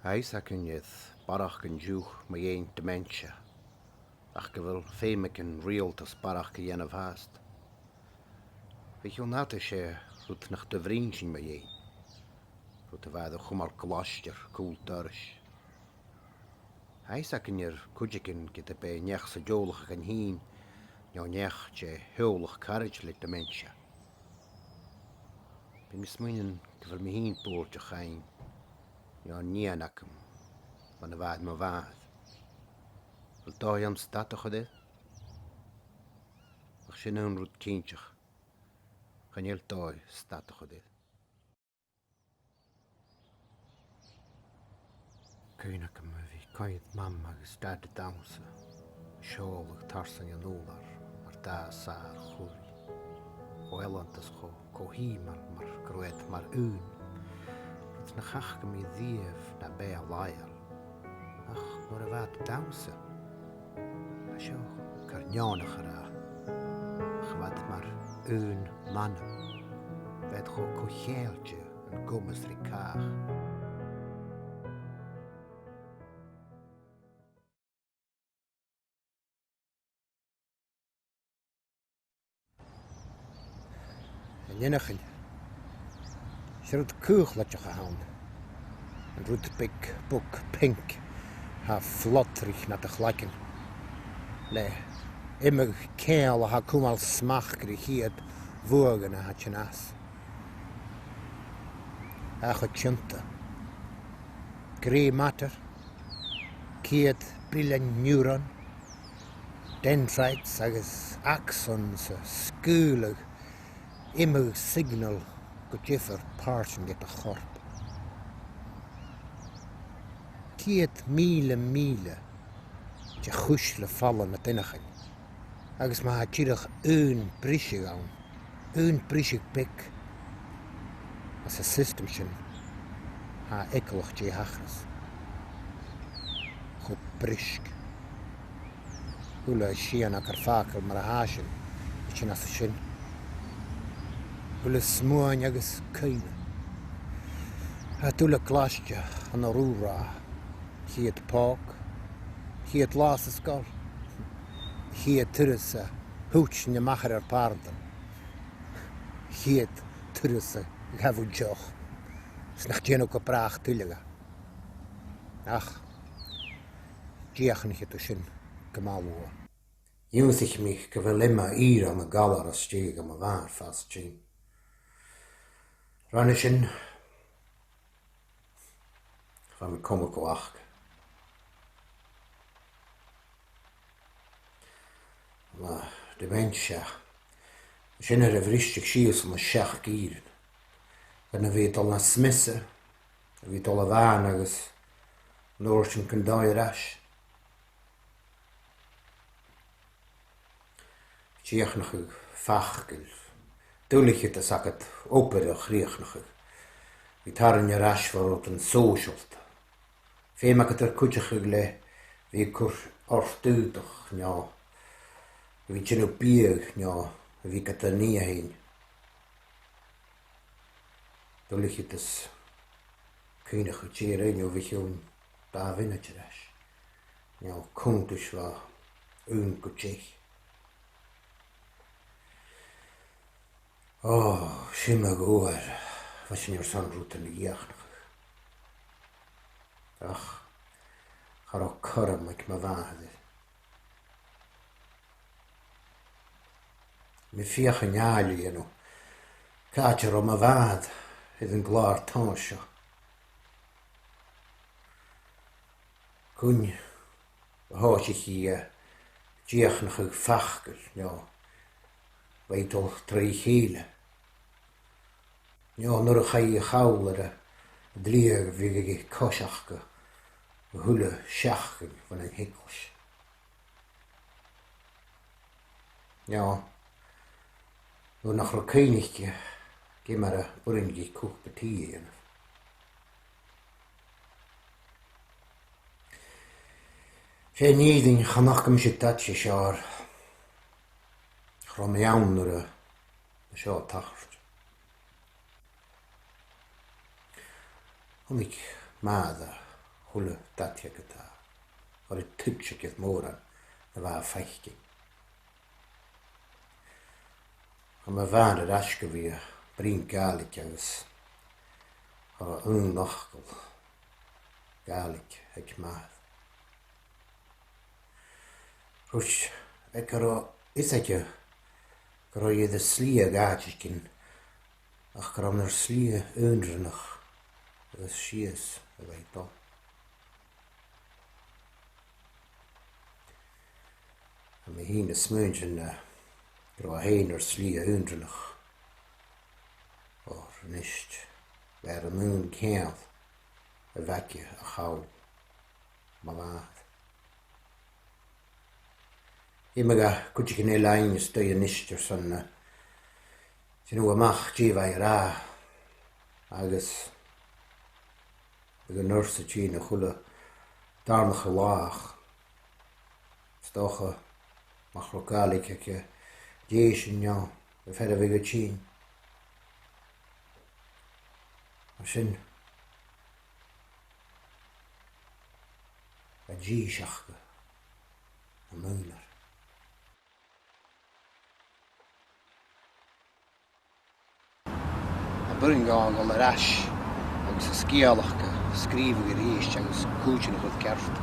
Eis ac yn ydd barach yn diwch mae ein dementia, ach gyfel ffeimic yn realtas barach yn of haast. Fe chi'n nad eisiau rwyd nach dyfrin sy'n mae ein, rwyd y fedd o chwmar glostir cwl dyrys. Eis ac yn y'r cwdigyn gyda be nech sa diolach ac yn hun, nio nech je hewlach carriage dementia. Be mis mwyn gyfel mi hun bwrd o'ch ein, nio nian ac ym, van y fedd my fedd. Fel doi am stad o'ch ydydd? Ach sy'n yn rwyd cyntiach. Chanel doi stad o'ch ydydd. Cyn ac yma fi coedd mam agos dad y dawsa. Siol ag tarsan yn olar, ar da sa'r chwri. O elant as co hi mar grwed mar un. Rydyn na chach gym i ddief na be a lael. Ach, mor y fad dawsa. A sio, carnionach ar a. Chwad mar un manam. Fed cho cheeltje yn gwmys ry cach. Yn ynach yn. Sy'n cwch latach a hawn. Yn rwyd big book pink. Ha flotrig na dy chlagen. Le, imig cael a ha cwmal smach gyda hiad fwg yna ha chynas. Ach o tjynta. Grey matter. Ciad brilliant neuron. Dendrites agos axons a sgwlag. Imig signal go jiffer parsin get a chorp. Ciad mile je chwysle fallen at innachin. Agus ma ha tjirach brisig awn. Brisig bik. As a system sin ha ekelach je hachras. Chod brisk. Hula sian ac ar fakel mar a hasin. Sin as a sin. Hula smwain agus cyna. Ha dula glasja an a rúra. Hiad pák. Hiad las a skol. Hiad tyrus a húch na machar ar pardan. Hiad tyrus a gafu joch. Snach djeno go brach tuliga. Ach. Diach nich eto sin gymalwa. Ywth ich mich gyfel ima am y galar a stig am y far fast tîn. Rhan sin, fan mi cwmwg o ach. Ma dementia, sin yr efristig sios am y siach gyrin. Gan y fi dol na smisa, y fi dol a fan agos nôr sy'n cyndoi ras. Tiach nach yw fachgil. Dwlich het as ac at oper o chriach nach yw. Vi tar yn yr as for o't yn socialt. Fe mag at yr cwtach yw le fi cwr orthdwydach nio. Vi tjeno bieg nio. Vi gat y nia hyn. Dwlich het as cynach yw tjera nio vi chiwn da fyna tjeras. Nio cwntwys fa un gwtich. Oh, shimma goer. Was in your son route in the jachnig. Ach, har ook kurm ik me waade. Me vier geniali eno. Kaatjer om me waad. Het een glaar tansje. Kun, hoort je hier. Jachnig fachkel, ja. Weet al drie gele. Ja, nur ga je gauwleren. Drie wege koshachke. Hule schachen van een hikkels. Ja. Nur nog een keinigje. Ge maar een boringje koek betieën. Geen nieding gaan nog een zittatje schaar. From iawn o'r sio tachrt. Ond ik maada Hula datja gata. Or a tuksik het moran. Na va feichking. Ga ma vader aske via brin Gaelic agus. Or unlochkel. Gaelic ek maat. Rush, ekaro isetje. Karo je de SEARAGADH ach karo naar slie undrenach. Dat is shies, dat weet toch. En me heen de smuntjen karo heen naar slie undrenach. Or nisht, waar een moon keel. Een wekje, een gauw. Maar waard. Imaga kutje geen lijn stuje nischter son sinu amach jiva ra agus de nurse china khula darmige laag stoche mach lokale keke jeeshin ja de verder weer chin mashin a jeeshachke a muiler. Ceangal Dolen II agus a scialach scríomh go ríist agus cúteanna chud ceart.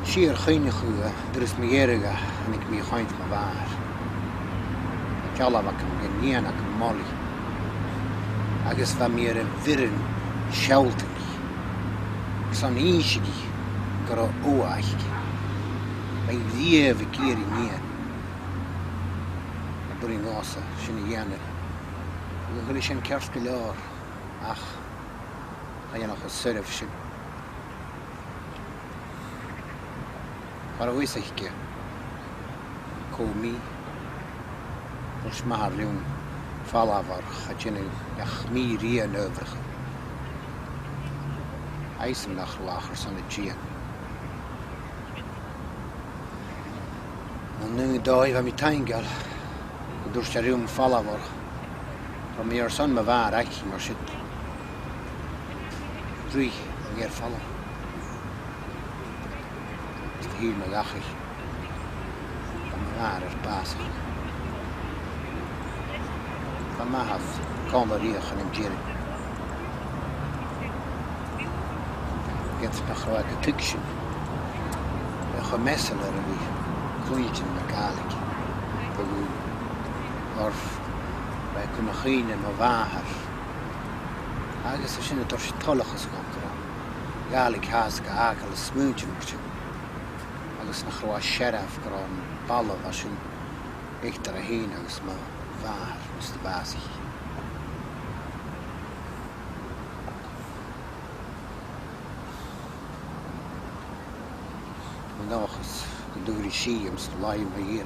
Siar chuine chu dris mé dhéirige nig mí chaint má bhar. Cealamh go gníana go molly. Agus bheit mí ar a bhirin seoltaí. San ísigi gur a óaiche. Bei díomh géirí nían. A burin gása sinna dhéanamh. Gwyli sy'n ceart go leor, ach, a ynach o syrf sy'n. Ar a wysach ge, comi, wrth mahar liwn falafar, a dyn ach mi ria nöfrach. Eisem nach lachar son y gian. Ond nu doi fa mi taingal, dwrs a liwn falafar. From your son my var actually mar shit. Drie weer vallen. Is de hier me lachig. Van my var er pasig. Van my haf kan er hier gaan in Jerry. Get nog gewoon een tukje. Een gemessel er weer. Groeitje met Gaelic. Of wij kunnen geen maar waar. Agus is in het dorst tolliges gaan. Gaelic haas geakel een smuntje moet. Agus naar gewoon sheriff gaan ballen was een echt er heen agus maar waar is de basis. Maar nog eens door die schiems lijn maar hier.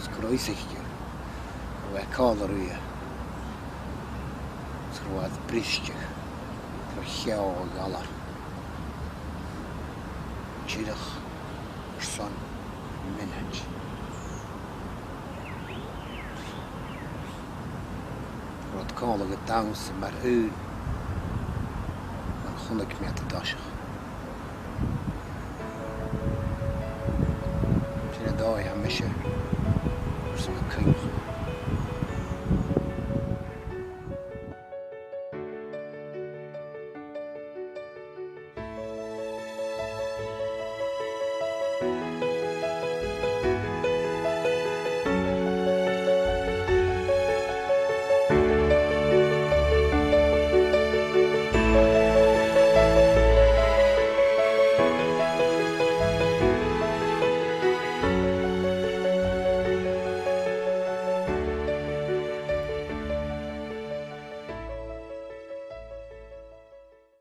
Skruisig. Wij kallen je. Schroat briesje. Voor jou gala. Chidach. Son. Minhaj. Wat kallen we dansen maar u. Dan kon ik met de dasje. Zie je daar ja misje.